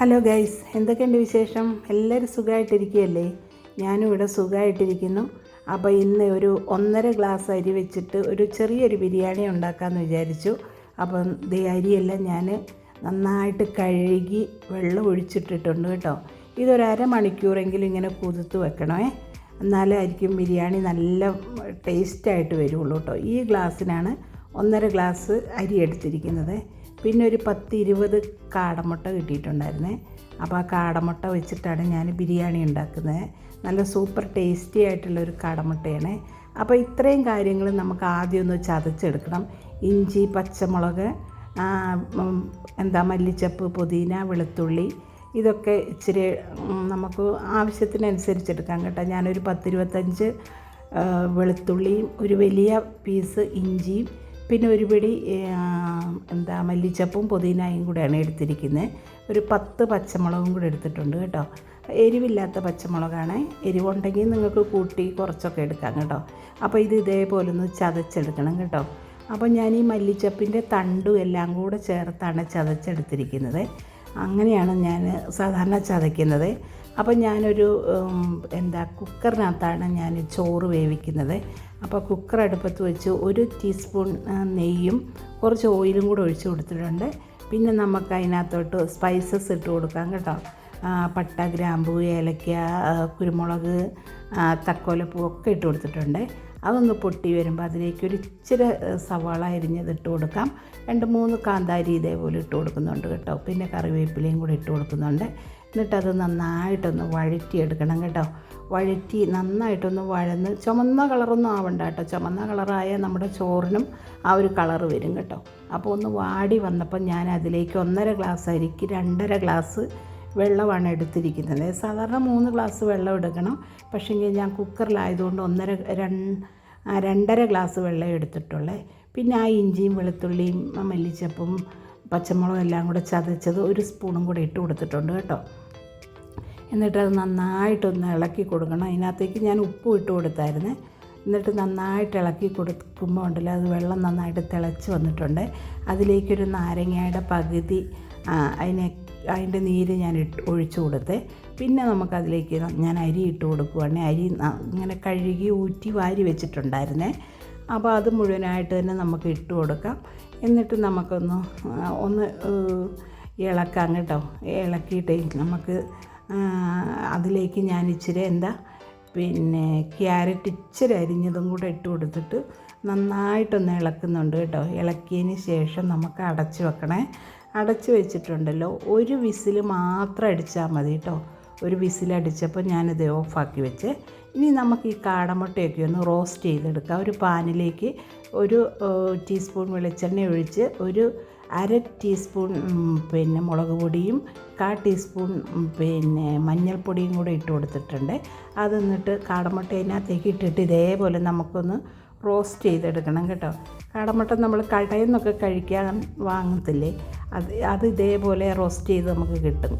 Hello guys, എന്തൊക്കെയുണ്ട് വിശേഷം? എല്ലാവരും സുഖമായിട്ടിരിക്കുകയല്ലേ? ഞാനും ഇവിടെ സുഖമായിട്ടിരിക്കുന്നു. അപ്പോൾ ഇന്ന് ഒരു 1.5 ഗ്ലാസ് അരി വെച്ചിട്ട് ഒരു ചെറിയൊരു ബിരിയാണി ഉണ്ടാക്കാമെന്ന് വിചാരിച്ചു. അപ്പം ഈ അരിയെല്ലാം ഞാൻ നന്നായിട്ട് കഴുകി വെള്ളം ഒഴിച്ചിട്ടിട്ടുണ്ട് കേട്ടോ. ഇതൊരു അരമണിക്കൂറെങ്കിലും ഇങ്ങനെ കുതിർത്ത് വെക്കണമേ, എന്നാലേ ആയിരിക്കും ബിരിയാണി നല്ല ടേസ്റ്റായിട്ട് വരുള്ളൂ കേട്ടോ. ഈ ഗ്ലാസ്സിനാണ് 1.5 ഗ്ലാസ് അരി എടുത്തിരിക്കുന്നത്. പിന്നെ ഒരു 10-20 കാടമുട്ട കിട്ടിയിട്ടുണ്ടായിരുന്നേ. അപ്പോൾ ആ കാടമുട്ട വെച്ചിട്ടാണ് ഞാൻ ബിരിയാണി ഉണ്ടാക്കുന്നത്. നല്ല സൂപ്പർ ടേസ്റ്റി ആയിട്ടുള്ളൊരു കാടമുട്ടയാണ്. അപ്പോൾ ഇത്രയും കാര്യങ്ങൾ നമുക്ക് ആദ്യം ഒന്ന് ചതച്ചെടുക്കണം. ഇഞ്ചി, പച്ചമുളക്, മല്ലിച്ചപ്പ്, പുതിന, വെളുത്തുള്ളി, ഇതൊക്കെ ഇച്ചിരി നമുക്ക് ആവശ്യത്തിനനുസരിച്ചെടുക്കാം കേട്ടോ. ഞാനൊരു 10-25 വെളുത്തുള്ളിയും ഒരു വലിയ പീസ് ഇഞ്ചിയും പിന്നെ ഒരു പിടി മല്ലിച്ചപ്പും പുതിനയും കൂടെയാണ് എടുത്തിരിക്കുന്നത്. ഒരു 10 പച്ചമുളകും കൂടെ എടുത്തിട്ടുണ്ട് കേട്ടോ. എരിവില്ലാത്ത പച്ചമുളകാണ്. എരിവുണ്ടെങ്കിൽ നിങ്ങൾക്ക് കൂട്ടി കുറച്ചൊക്കെ എടുക്കാം കേട്ടോ. അപ്പോൾ ഇത് ഇതേപോലെ ഒന്ന് ചതച്ചെടുക്കണം കേട്ടോ. അപ്പോൾ ഞാൻ ഈ മല്ലിച്ചപ്പിൻ്റെ തണ്ടും എല്ലാം കൂടെ ചേർത്താണ് ചതച്ചെടുത്തിരിക്കുന്നത്. അങ്ങനെയാണ് ഞാൻ സാധാരണ ചതയ്ക്കുന്നത്. അപ്പോൾ ഞാനൊരു കുക്കറിനകത്താണ് ഞാൻ ചോറ് വേവിക്കുന്നത്. അപ്പോൾ കുക്കർ അടുപ്പത്ത് വെച്ച് 1 ടീസ്പൂൺ നെയ്യും കുറച്ച് ഓയിലും കൂടെ ഒഴിച്ച് കൊടുത്തിട്ടുണ്ട്. പിന്നെ നമുക്ക് അതിനകത്തോട്ട് സ്പൈസസ് ഇട്ട് കൊടുക്കാം കേട്ടോ. പട്ട, ഗ്രാമ്പു, ഏലക്ക, കുരുമുളക്, തക്കോലപ്പൂ ഒക്കെ ഇട്ട് കൊടുത്തിട്ടുണ്ട്. അതൊന്ന് പൊട്ടി വരുമ്പോൾ അതിലേക്ക് ഒരു ഇച്ചിരി സവാള അരിഞ്ഞത് ഇട്ട് കൊടുക്കാം. 2-3 കാന്താരി ഇതേപോലെ ഇട്ട് കൊടുക്കുന്നുണ്ട് കേട്ടോ. പിന്നെ കറിവേപ്പിലയും കൂടി ഇട്ട് കൊടുക്കുന്നുണ്ട്. എന്നിട്ടത് നന്നായിട്ടൊന്ന് വഴറ്റിയെടുക്കണം കേട്ടോ. വഴറ്റി നന്നായിട്ടൊന്ന് വഴന്ന് ചുമന്ന കളറൊന്നും ആവണ്ട കേട്ടോ. ചുമന്ന കളറായാൽ നമ്മുടെ ചോറിനും ആ ഒരു കളറ് വരും കേട്ടോ. അപ്പോൾ ഒന്ന് വാടി വന്നപ്പോൾ ഞാൻ അതിലേക്ക് 1.5 ഗ്ലാസ് അരിക്ക് 2.5 ഗ്ലാസ് വെള്ളമാണ് എടുത്തിരിക്കുന്നത്. സാധാരണ 3 ഗ്ലാസ് വെള്ളം എടുക്കണം. പക്ഷേങ്കിൽ ഞാൻ കുക്കറിലായതുകൊണ്ട് 2.5 ഗ്ലാസ് വെള്ളം എടുത്തിട്ടുള്ളേ. പിന്നെ ആ ഇഞ്ചിയും വെളുത്തുള്ളിയും മല്ലിച്ചപ്പും പച്ചമുളകും എല്ലാം കൂടെ ചതച്ചത് 1 സ്പൂണും കൂടെ ഇട്ട് കൊടുത്തിട്ടുണ്ട് കേട്ടോ. എന്നിട്ടത് നന്നായിട്ടൊന്ന് ഇളക്കി കൊടുക്കണം. അതിനകത്തേക്ക് ഞാൻ ഉപ്പും ഇട്ട് കൊടുത്തായിരുന്നു. എന്നിട്ട് നന്നായിട്ട് ഇളക്കി കൊടുക്കുമ്പോൾ ഉണ്ടല്ലോ, അത് വെള്ളം നന്നായിട്ട് തിളച്ച് വന്നിട്ടുണ്ട്. അതിലേക്കൊരു നാരങ്ങയുടെ പകുതി അതിൻ്റെ നീര് ഞാൻ ഒഴിച്ചു കൊടുത്തേ. പിന്നെ നമുക്കതിലേക്ക് ഞാൻ അരി ഇട്ട് കൊടുക്കുകയാണെങ്കിൽ അരി ഇങ്ങനെ കഴുകി ഊറ്റി വാരി വെച്ചിട്ടുണ്ടായിരുന്നേ. അപ്പോൾ അത് മുഴുവനായിട്ട് തന്നെ നമുക്ക് ഇട്ട് കൊടുക്കാം. എന്നിട്ട് നമുക്കൊന്ന് ഇളക്കാം കേട്ടോ. ഇളക്കിയിട്ട് നമുക്ക് അതിലേക്ക് ഞാൻ ഇച്ചിരി ക്യാരറ്റ് ഇച്ചിരി അരിഞ്ഞതും കൂടെ ഇട്ട് കൊടുത്തിട്ട് നന്നായിട്ടൊന്ന് ഇളക്കുന്നുണ്ട് കേട്ടോ. ഇളക്കിയതിന് ശേഷം നമുക്ക് അടച്ച് വെക്കണേ. അടച്ച് വെച്ചിട്ടുണ്ടല്ലോ, 1 വിസിൽ മാത്രം അടിച്ചാൽ മതി കേട്ടോ. 1 വിസിലടിച്ചപ്പോൾ ഞാനിത് ഓഫാക്കി വെച്ച്. ഇനി നമുക്ക് ഈ കാടമുട്ടയൊക്കെ ഒന്ന് റോസ്റ്റ് ചെയ്തെടുക്കാം. ഒരു പാനിലേക്ക് 1 ടീസ്പൂൺ വെളിച്ചെണ്ണ ഒഴിച്ച് 1/2 ടീസ്പൂൺ മുളക് പൊടിയും 1/4 ടീസ്പൂൺ മഞ്ഞൾപ്പൊടിയും കൂടെ ഇട്ട് കൊടുത്തിട്ടുണ്ട്. അത് എന്നിട്ട് കാടമുട്ട അതിനകത്തേക്ക് ഇട്ടിട്ട് ഇതേപോലെ നമുക്കൊന്ന് റോസ്റ്റ് ചെയ്തെടുക്കണം കേട്ടോ. കാടമുട്ട നമ്മൾ കടയിൽ നിന്നൊക്കെ കഴിക്കാൻ വാങ്ങത്തില്ലേ, അത് ഇതേപോലെ റോസ്റ്റ് ചെയ്ത് നമുക്ക് കിട്ടും.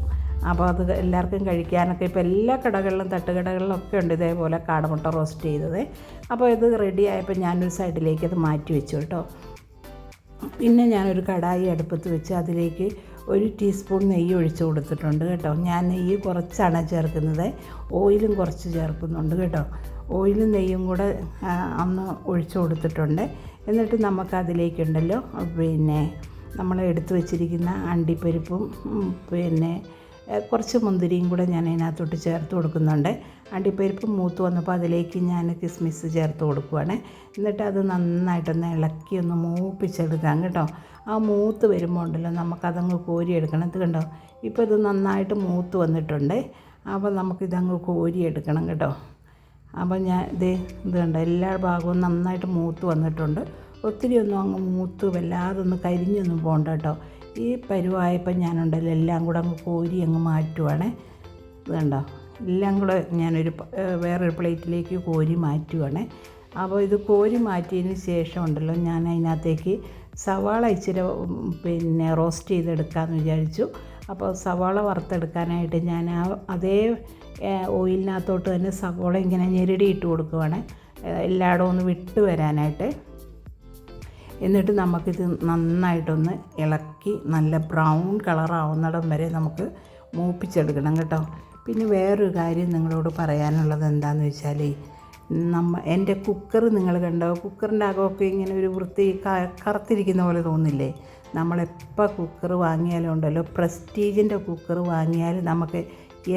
അപ്പോൾ അത് എല്ലാവർക്കും കഴിക്കാനൊക്കെ ഇപ്പോൾ എല്ലാ കടകളിലും തട്ടുകടകളിലൊക്കെ ഉണ്ട് ഇതേപോലെ കാടമുട്ട റോസ്റ്റ് ചെയ്തത്. അപ്പോൾ ഇത് റെഡി ആയപ്പോൾ ഞാനൊരു സൈഡിലേക്ക് അത് മാറ്റി വെച്ചു കേട്ടോ. പിന്നെ ഞാനൊരു കടായി അടുപ്പത്ത് വെച്ച് അതിലേക്ക് 1 ടീസ്പൂൺ നെയ്യ് ഒഴിച്ച് കൊടുത്തിട്ടുണ്ട് കേട്ടോ. ഞാൻ നെയ്യ് കുറച്ചാണ് ചേർക്കുന്നത്, ഓയിലും കുറച്ച് ചേർക്കുന്നുണ്ട് കേട്ടോ. ഓയിലും നെയ്യും കൂടെ ഒന്ന് ഒഴിച്ച് കൊടുത്തിട്ടുണ്ട്. എന്നിട്ട് നമുക്കതിലേക്കുണ്ടല്ലോ നമ്മൾ എടുത്തു വെച്ചിരിക്കുന്ന അണ്ടിപ്പരിപ്പും കുറച്ച് മുന്തിരിയും കൂടെ ഞാൻ അതിനകത്തോട്ട് ചേർത്ത് കൊടുക്കുന്നുണ്ട്. അണ്ടിപ്പരിപ്പ് മൂത്ത് വന്നപ്പോൾ അതിലേക്ക് ഞാൻ കിസ്മിസ് ചേർത്ത് കൊടുക്കുവാണ്. എന്നിട്ട് അത് നന്നായിട്ടൊന്ന് ഇളക്കി ഒന്ന് മൂപ്പിച്ചെടുക്കാം കേട്ടോ. ആ മൂത്ത് വരുമ്പോൾ ഉണ്ടല്ലോ നമുക്കതങ്ങ് കോരിയെടുക്കണം. ഇത് കണ്ടോ, ഇപ്പോൾ ഇത് നന്നായിട്ട് മൂത്ത് വന്നിട്ടുണ്ട്. അപ്പോൾ നമുക്കിതങ്ങ് കോരിയെടുക്കണം കേട്ടോ. അപ്പോൾ ഞാൻ ഇത് കണ്ടോ, എല്ലാ ഭാഗവും നന്നായിട്ട് മൂത്ത് വന്നിട്ടുണ്ട്. ഒത്തിരി ഒന്നും അങ്ങ് മൂത്ത് വല്ലാതൊന്ന് കരിഞ്ഞൊന്നും പോകണ്ട കേട്ടോ. ഈ പരുവായപ്പോൾ ഞാനുണ്ടല്ലോ എല്ലാം കൂടെ അങ്ങ് കോരി അങ്ങ് മാറ്റുവാണ്. ഇത് കണ്ടോ, എല്ലാം കൂടെ ഞാനൊരു വേറൊരു പ്ലേറ്റിലേക്ക് കോരി മാറ്റുവാണ്. അപ്പോൾ ഇത് കോരി മാറ്റിയതിന് ശേഷം ഉണ്ടല്ലോ ഞാൻ അതിനകത്തേക്ക് സവാള ഇച്ചിരി റോസ്റ്റ് ചെയ്തെടുക്കാമെന്ന് വിചാരിച്ചു. അപ്പോൾ സവാള വറുത്തെടുക്കാനായിട്ട് ഞാൻ അതേ ഓയിലിനകത്തോട്ട് തന്നെ സവാള ഇങ്ങനെ ഞെരടി ഇട്ട് കൊടുക്കുവാണ്, എല്ലായിടവും ഒന്ന് വിട്ട് വരാനായിട്ട്. എന്നിട്ട് നമുക്കിത് നന്നായിട്ടൊന്ന് ഇളക്കി നല്ല ബ്രൗൺ കളറാവുന്നിടം വരെ നമുക്ക് മൂപ്പിച്ചെടുക്കണം കേട്ടോ. പിന്നെ വേറൊരു കാര്യം നിങ്ങളോട് പറയാനുള്ളത് എന്താണെന്ന് വെച്ചാൽ, എൻ്റെ കുക്കർ നിങ്ങൾ കണ്ടോ? കുക്കറിൻ്റെ അകമൊക്കെ ഇങ്ങനെ ഒരു വൃത്തി കറുത്തിരിക്കുന്ന പോലെ തോന്നില്ലേ? നമ്മളെപ്പോൾ കുക്കർ വാങ്ങിയാലും ഉണ്ടല്ലോ, പ്രസ്റ്റീജിൻ്റെ കുക്കർ വാങ്ങിയാൽ നമുക്ക്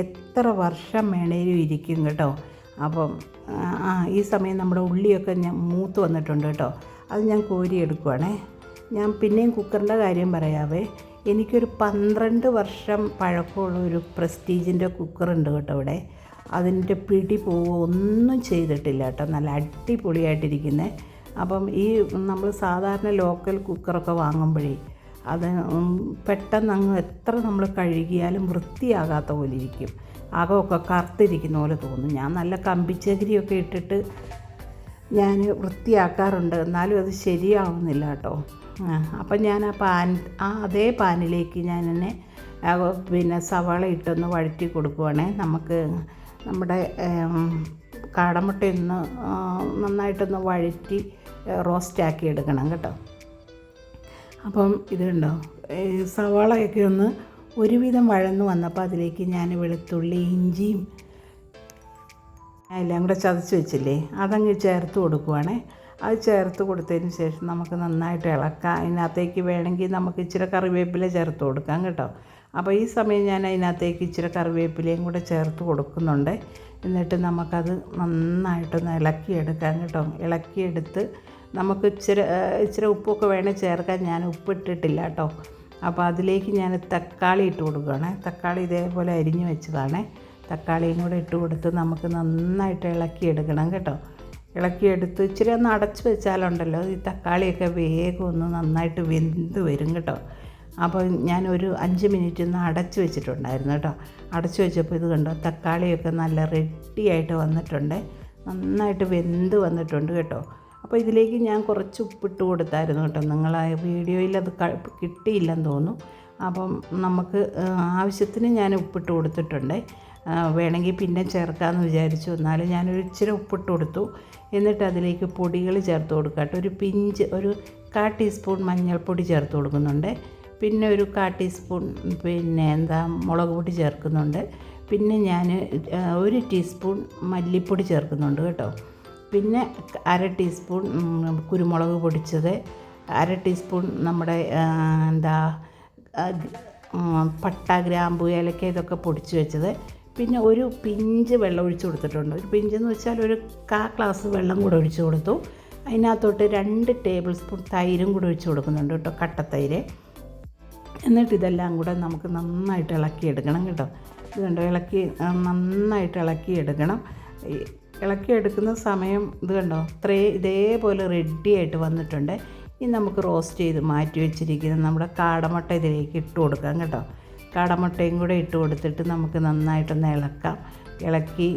എത്ര വർഷം വേണേലും ഇരിക്കും കേട്ടോ. അപ്പം ഈ സമയം നമ്മുടെ ഉള്ളിയൊക്കെ ഞാൻ മൂത്ത് വന്നിട്ടുണ്ട് കേട്ടോ. അത് ഞാൻ കോരിയെടുക്കുവാണേ. ഞാൻ പിന്നെയും കുക്കറിൻ്റെ കാര്യം പറയാവേ. എനിക്കൊരു 12 വർഷം പഴക്കമുള്ള ഒരു പ്രസ്റ്റീജിൻ്റെ കുക്കറുണ്ട് കേട്ടോ ഇവിടെ. അതിൻ്റെ പിടി പോവുക ഒന്നും ചെയ്തിട്ടില്ല കേട്ടോ. നല്ല അടിപൊളിയായിട്ടിരിക്കുന്നത്. അപ്പം ഈ നമ്മൾ സാധാരണ ലോക്കൽ കുക്കറൊക്കെ വാങ്ങുമ്പോഴേ അത് പെട്ടെന്ന് അങ്ങ് എത്ര നമ്മൾ കഴുകിയാലും വൃത്തിയാകാത്ത പോലെ ഇരിക്കും. അകമൊക്കെ കറുത്തിരിക്കുന്ന പോലെ തോന്നും. ഞാൻ നല്ല കമ്പിച്ചകിരിയൊക്കെ ഇട്ടിട്ട് ഞാൻ വൃത്തിയാക്കാറുണ്ട്, എന്നാലും അത് ശരിയാവുന്നില്ല കേട്ടോ. അപ്പം ഞാൻ അതേ പാനിലേക്ക് ഞാൻ എന്നെ പിന്നെ സവാള ഇട്ടൊന്ന് വഴറ്റി കൊടുക്കുവാണേ. നമുക്ക് നമ്മുടെ കാടമുട്ടയൊന്ന് നന്നായിട്ടൊന്ന് വഴറ്റി റോസ്റ്റാക്കി എടുക്കണം കേട്ടോ. അപ്പം ഇത് കണ്ടോ, സവാളയൊക്കെ ഒന്ന് ഒരുവിധം വഴന്ന് വന്നപ്പോൾ അതിലേക്ക് ഞാൻ വെളുത്തുള്ളി, ഇഞ്ചിയും എല്ലാം കൂടെ ചതച്ച് വെച്ചില്ലേ, അതങ്ങ് ചേർത്ത് കൊടുക്കുവാണേ. അത് ചേർത്ത് കൊടുത്തതിന് ശേഷം നമുക്ക് നന്നായിട്ട് ഇളക്കാം. അതിനകത്തേക്ക് വേണമെങ്കിൽ നമുക്ക് ഇച്ചിരി കറിവേപ്പില ചേർത്ത് കൊടുക്കാം കേട്ടോ. അപ്പോൾ ഈ സമയം ഞാൻ അതിനകത്തേക്ക് ഇച്ചിരി കറിവേപ്പിലയും കൂടെ ചേർത്ത് കൊടുക്കുന്നുണ്ട്. എന്നിട്ട് നമുക്കത് നന്നായിട്ടൊന്ന് ഇളക്കിയെടുക്കാം കേട്ടോ. ഇളക്കിയെടുത്ത് നമുക്ക് ഇച്ചിരി ഉപ്പൊക്കെ വേണേൽ ചേർക്കാൻ. ഞാൻ ഉപ്പിട്ടിട്ടില്ല കേട്ടോ. അപ്പോൾ അതിലേക്ക് ഞാൻ തക്കാളി ഇട്ട് കൊടുക്കുകയാണ്. തക്കാളി ഇതേപോലെ അരിഞ്ഞ് വെച്ചതാണ്. തക്കാളിയും കൂടെ ഇട്ട് കൊടുത്ത് നമുക്ക് നന്നായിട്ട് ഇളക്കിയെടുക്കണം കേട്ടോ. ഇളക്കിയെടുത്ത് ഇച്ചിരി ഒന്ന് അടച്ച് വെച്ചാലുണ്ടല്ലോ ഈ തക്കാളിയൊക്കെ വേഗം ഒന്ന് നന്നായിട്ട് വെന്ത് വരും കേട്ടോ. അപ്പോൾ ഞാനൊരു 5 മിനിറ്റ് ഒന്ന് അടച്ച് വെച്ചിട്ടുണ്ടായിരുന്നു കേട്ടോ. അടച്ച് വെച്ചപ്പോൾ ഇത് കണ്ടോ, തക്കാളിയൊക്കെ നല്ല റെഡിയായിട്ട് വന്നിട്ടുണ്ട്, നന്നായിട്ട് വെന്ത് വന്നിട്ടുണ്ട് കേട്ടോ. അപ്പോൾ ഇതിലേക്ക് ഞാൻ കുറച്ച് ഉപ്പിട്ട് കൊടുത്തായിരുന്നു കേട്ടോ. നിങ്ങൾ ആ വീഡിയോയിൽ അത് കിട്ടിയില്ലെന്ന് തോന്നുന്നു. അപ്പം നമുക്ക് ആവശ്യത്തിന് ഞാൻ ഉപ്പിട്ട് കൊടുത്തിട്ടുണ്ട്. വേണമെങ്കിൽ പിന്നെ ചേർക്കാമെന്ന് വിചാരിച്ചു, എന്നാലും ഞാനൊരു ഇച്ചിരി ഉപ്പിട്ട് കൊടുത്തു. എന്നിട്ട് അതിലേക്ക് പൊടികൾ ചേർത്ത് കൊടുക്കാം കേട്ടോ. ഒരു 1/4 ടീസ്പൂൺ മഞ്ഞൾപ്പൊടി ചേർത്ത് കൊടുക്കുന്നുണ്ട്. പിന്നെ ഒരു 1/4 ടീസ്പൂൺ മുളക് പൊടി ചേർക്കുന്നുണ്ട്. പിന്നെ ഞാൻ 1 ടീസ്പൂൺ മല്ലിപ്പൊടി ചേർക്കുന്നുണ്ട് കേട്ടോ. പിന്നെ 1/2 ടീസ്പൂൺ കുരുമുളക് പൊടിച്ചത്, 1/2 ടീസ്പൂൺ നമ്മുടെ പട്ട, ഗ്രാമ്പു, ഏലക്ക ഇതൊക്കെ പൊടിച്ച് വെച്ചത്. പിന്നെ ഒരു പിഞ്ച് വെള്ളം ഒഴിച്ച് കൊടുത്തിട്ടുണ്ട്. ഒരു പിഞ്ചെന്ന് വെച്ചാൽ ഒരു 1/4 ഗ്ലാസ് വെള്ളം കൂടെ ഒഴിച്ച് കൊടുത്തു. അതിനകത്തോട്ട് 2 ടേബിൾ സ്പൂൺ തൈരും കൂടെ ഒഴിച്ച് കൊടുക്കുന്നുണ്ട് കേട്ടോ, കട്ടത്തൈര്. എന്നിട്ട് ഇതെല്ലാം കൂടെ നമുക്ക് നന്നായിട്ട് ഇളക്കിയെടുക്കണം കേട്ടോ. ഇത് കണ്ടോ, നന്നായിട്ട് ഇളക്കിയെടുക്കണം. ഇളക്കിയെടുക്കുന്ന സമയം ഇത് കണ്ടോ, ഇതേപോലെ റെഡിയായിട്ട് വന്നിട്ടുണ്ട്. ഇനി നമുക്ക് റോസ്റ്റ് ചെയ്ത് മാറ്റി വെച്ചിരിക്കുന്ന നമ്മുടെ കാടമുട്ട ഇതിലേക്ക് ഇട്ട് കൊടുക്കാം കേട്ടോ. കാടമുട്ടയും കൂടെ ഇട്ട് കൊടുത്തിട്ട് നമുക്ക് നന്നായിട്ടൊന്ന് ഇളക്കി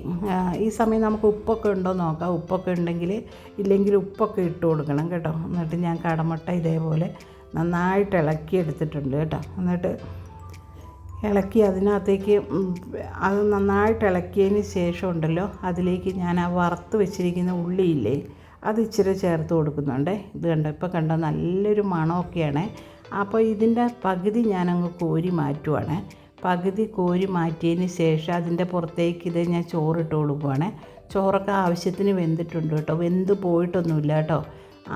ഈ സമയം നമുക്ക് ഉപ്പൊക്കെ ഉണ്ടോ നോക്കാം. ഉപ്പൊക്കെ ഉണ്ടെങ്കിൽ, ഇല്ലെങ്കിൽ ഉപ്പൊക്കെ ഇട്ട് കൊടുക്കണം കേട്ടോ. എന്നിട്ട് ഞാൻ കാടമുട്ട ഇതേപോലെ നന്നായിട്ട് ഇളക്കി എടുത്തിട്ടുണ്ട് കേട്ടോ. എന്നിട്ട് ഇളക്കി അതിനകത്തേക്ക് അത് നന്നായിട്ട് ഇളക്കിയതിന് ശേഷം ഉണ്ടല്ലോ, അതിലേക്ക് ഞാൻ ആ വറുത്ത് വെച്ചിരിക്കുന്ന ഉള്ളിയില്ലേ, അത് ഇച്ചിരി ചേർത്ത് കൊടുക്കുന്നുണ്ട്. ഇത് കണ്ടോ, ഇപ്പോൾ കണ്ടോ നല്ലൊരു മണമൊക്കെയാണ്. അപ്പോൾ ഇതിൻ്റെ പകുതി ഞാനങ്ങ് കോരി മാറ്റുവാണ്. പകുതി കോരി മാറ്റിയതിന് ശേഷം അതിൻ്റെ പുറത്തേക്ക് ഇത് ഞാൻ ചോറിട്ട് കൊടുക്കുവാണ്. ചോറൊക്കെ ആവശ്യത്തിന് വെന്തിട്ടുണ്ട് കേട്ടോ, വെന്ത് പോയിട്ടൊന്നുമില്ല കേട്ടോ,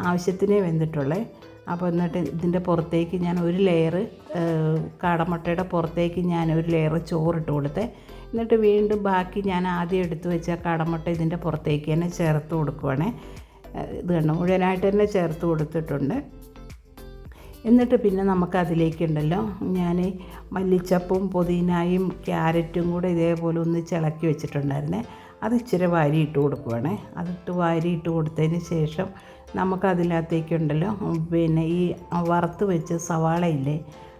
ആവശ്യത്തിനേ വെന്തിട്ടുള്ളേ. അപ്പോൾ എന്നിട്ട് ഇതിൻ്റെ പുറത്തേക്ക് ഞാൻ ഒരു ലെയർ കാടമുട്ടയുടെ പുറത്തേക്ക് ഞാൻ ഒരു ലെയർ ചോറിട്ട് കൊടുത്തേ. എന്നിട്ട് വീണ്ടും ബാക്കി ഞാൻ ആദ്യം എടുത്ത് വെച്ച കാടമുട്ട ഇതിൻ്റെ പുറത്തേക്ക് തന്നെ ചേർത്ത് കൊടുക്കുവാണേ. ഇത് കണ്ടോ, മുഴുവനായിട്ട് തന്നെ ചേർത്ത് കൊടുത്തിട്ടുണ്ട്. എന്നിട്ട് പിന്നെ നമുക്കതിലേക്കുണ്ടല്ലോ, ഞാൻ മല്ലിച്ചപ്പും പുതിനായും ക്യാരറ്റും കൂടെ ഇതേപോലെ ഒന്ന് ഇളക്കി വെച്ചിട്ടുണ്ടായിരുന്നേ. അത് ഇച്ചിരി വാരിയിട്ട് കൊടുക്കുവാണേ. അതിട്ട് വാരിയിട്ട് കൊടുത്തതിന് ശേഷം നമുക്കതിനകത്തേക്കുണ്ടല്ലോ പിന്നെ ഈ വറുത്ത് വെച്ച് സവാളയില്ലേ,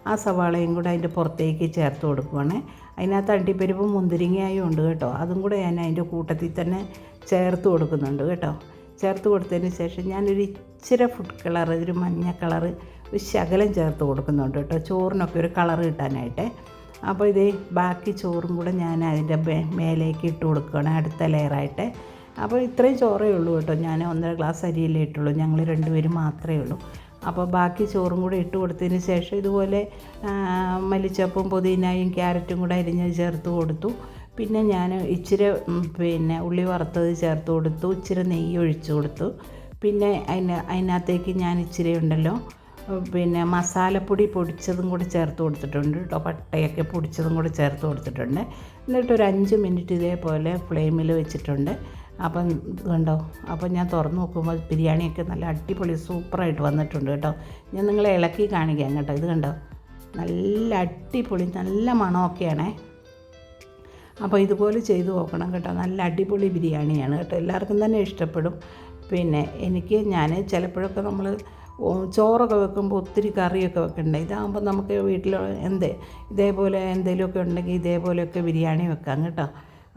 ആ സവാളയും കൂടെ അതിൻ്റെ പുറത്തേക്ക് ചേർത്ത് കൊടുക്കുവാണ്. അതിനകത്ത് അണ്ടിപ്പരിപ്പും മുന്തിരിങ്ങയും ഉണ്ട് കേട്ടോ, അതും കൂടെ ഞാൻ അതിൻ്റെ കൂട്ടത്തിൽ തന്നെ ചേർത്ത് കൊടുക്കുന്നുണ്ട് കേട്ടോ. ചേർത്ത് കൊടുത്തതിന് ശേഷം ഞാനൊരു ഇച്ചിരി ഫുഡ് കളർ, ഒരു മഞ്ഞ കളറ് ഒരു ശകലം ചേർത്ത് കൊടുക്കുന്നുണ്ട് കേട്ടോ, ചോറിനൊക്കെ ഒരു കളറ് കിട്ടാനായിട്ട്. അപ്പോൾ ഇതേ ബാക്കി ചോറും കൂടെ ഞാൻ അതിൻ്റെ മേലേക്ക് ഇട്ട് കൊടുക്കുകയാണ് അടുത്ത ലെയറായിട്ട്. അപ്പോൾ ഇത്രയും ചോറേ ഉള്ളൂ കേട്ടോ, ഞാൻ 1.5 ഗ്ലാസ് അരിയല്ലേ ഇട്ടുള്ളൂ, ഞങ്ങൾ 2 പേരും മാത്രമേ ഉള്ളൂ. അപ്പോൾ ബാക്കി ചോറും കൂടെ ഇട്ട് കൊടുത്തതിന് ശേഷം ഇതുപോലെ മല്ലിച്ചപ്പും പുതിനയും ക്യാരറ്റും കൂടെ അരിഞ്ഞ് ചേർത്ത് കൊടുത്തു. പിന്നെ ഞാൻ ഇച്ചിരി ഉള്ളി വറുത്തത് ചേർത്ത് കൊടുത്തു, ഇച്ചിരി നെയ്യ് ഒഴിച്ച് കൊടുത്തു. പിന്നെ അതിനകത്തേക്ക് ഞാൻ ഇച്ചിരി ഉണ്ടല്ലോ മസാലപ്പൊടി പൊടിച്ചതും കൂടി ചേർത്ത് കൊടുത്തിട്ടുണ്ട് കേട്ടോ, പട്ടയൊക്കെ പൊടിച്ചതും കൂടി ചേർത്ത് കൊടുത്തിട്ടുണ്ട്. എന്നിട്ടൊരു 5 മിനിറ്റ് ഇതേപോലെ ഫ്ലെയിമിൽ വെച്ചിട്ടുണ്ട്. അപ്പം കണ്ടോ, അപ്പം ഞാൻ തുറന്ന് നോക്കുമ്പോൾ ബിരിയാണിയൊക്കെ നല്ല അടിപൊളി സൂപ്പറായിട്ട് വന്നിട്ടുണ്ട് കേട്ടോ. ഞാൻ നിങ്ങളെ ഇളക്കി കാണിക്കാം കേട്ടോ. ഇത് കണ്ടോ, നല്ല അടിപൊളി നല്ല മണമൊക്കെയാണേ. അപ്പോൾ ഇതുപോലെ ചെയ്ത് നോക്കണം കേട്ടോ. നല്ല അടിപൊളി ബിരിയാണിയാണ് കേട്ടോ, എല്ലാവർക്കും തന്നെ ഇഷ്ടപ്പെടും. പിന്നെ ഞാൻ ചിലപ്പോഴൊക്കെ നമ്മൾ ചോറൊക്കെ വെക്കുമ്പോൾ ഒത്തിരി കറിയൊക്കെ വെക്കണ്ടേ, ഇതാകുമ്പോൾ നമുക്ക് വീട്ടിൽ ഇതേപോലെ എന്തെങ്കിലുമൊക്കെ ഉണ്ടെങ്കിൽ ഇതേപോലെയൊക്കെ ബിരിയാണി വെക്കാം കേട്ടോ.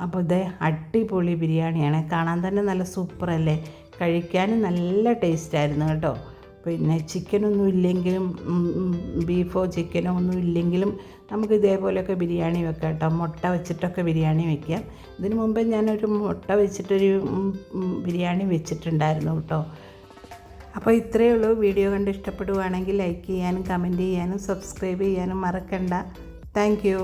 അപ്പോൾ അടിപൊളി ബിരിയാണിയാണ്, കാണാൻ തന്നെ നല്ല സൂപ്പറല്ലേ, കഴിക്കാനും നല്ല ടേസ്റ്റായിരുന്നു കേട്ടോ. പിന്നെ ചിക്കനൊന്നും ഇല്ലെങ്കിലും ബീഫോ ചിക്കനോ ഒന്നും ഇല്ലെങ്കിലും നമുക്ക് ഇതേപോലെയൊക്കെ ബിരിയാണി വെക്കാം കേട്ടോ. മുട്ട വെച്ചിട്ടൊക്കെ ബിരിയാണി വെക്കാം. ഇതിന് മുമ്പേ ഞാനൊരു മുട്ട വെച്ചിട്ടൊരു ബിരിയാണി വെച്ചിട്ടുണ്ടായിരുന്നു കേട്ടോ. അപ്പോൾ ഇത്രയേ ഉള്ളൂ. വീഡിയോ കണ്ട് ഇഷ്ടപ്പെടുകയാണെങ്കിൽ ലൈക്ക് ചെയ്യാനും കമൻറ്റ് ചെയ്യാനും സബ്സ്ക്രൈബ് ചെയ്യാനും മറക്കണ്ട. Thank you.